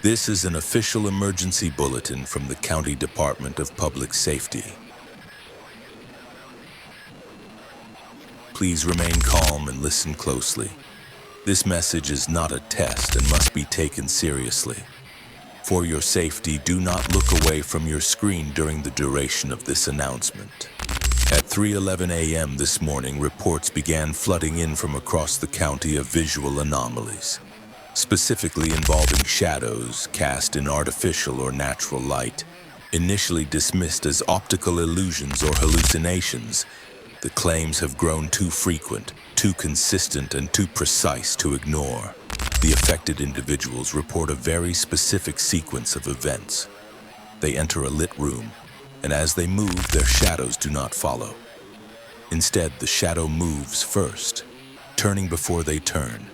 This is an official emergency bulletin from the County Department of Public Safety. Please remain calm and listen closely. This message is not a test and must be taken seriously. For your safety, do not look away from your screen during the duration of this announcement. At 3:11 a.m. this morning, reports began flooding in from across the county of visual anomalies, specifically involving shadows cast in artificial or natural light. Initially dismissed as optical illusions or hallucinations, the claims have grown too frequent, too consistent, and too precise to ignore. The affected individuals report a very specific sequence of events. They enter a lit room, and as they move, their shadows do not follow. Instead, the shadow moves first, turning before they turn,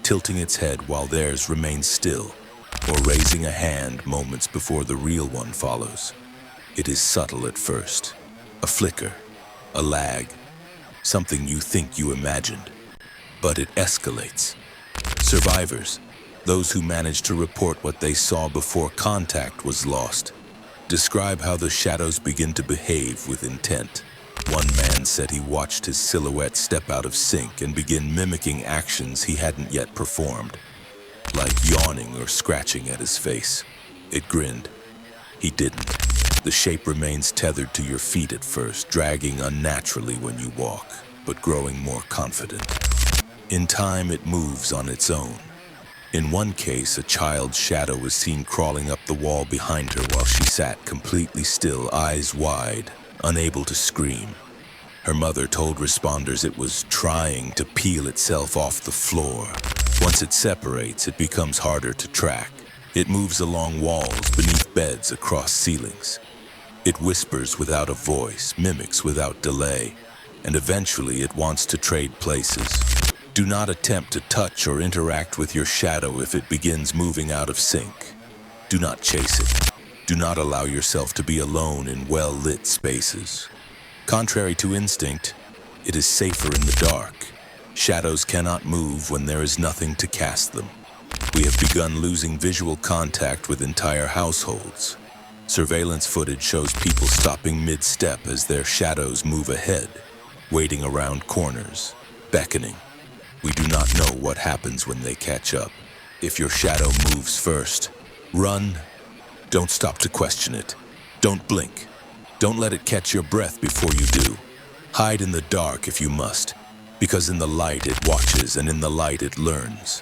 tilting its head while theirs remains still, or raising a hand moments before the real one follows. It is subtle at first, a flicker, a lag, something you think you imagined, but it escalates. Survivors, those who managed to report what they saw before contact was lost, describe how the shadows begin to behave with intent. One man said he watched his silhouette step out of sync and begin mimicking actions he hadn't yet performed, like yawning or scratching at his face. It grinned. He didn't. The shape remains tethered to your feet at first, dragging unnaturally when you walk, but growing more confident. In time, it moves on its own. In one case, a child's shadow was seen crawling up the wall behind her while she sat completely still, eyes wide, unable to scream. Her mother told responders it was trying to peel itself off the floor. Once it separates, it becomes harder to track. It moves along walls, beneath beds, across ceilings. It whispers without a voice, mimics without delay, and eventually it wants to trade places. Do not attempt to touch or interact with your shadow if it begins moving out of sync. Do not chase it. Do not allow yourself to be alone in well-lit spaces. Contrary to instinct, it is safer in the dark. Shadows cannot move when there is nothing to cast them. We have begun losing visual contact with entire households. Surveillance footage shows people stopping mid-step as their shadows move ahead, waiting around corners, beckoning. We do not know what happens when they catch up. If your shadow moves first, run. Don't stop to question it. Don't blink. Don't let it catch your breath before you do. Hide in the dark if you must, because in the light it watches and in the light it learns.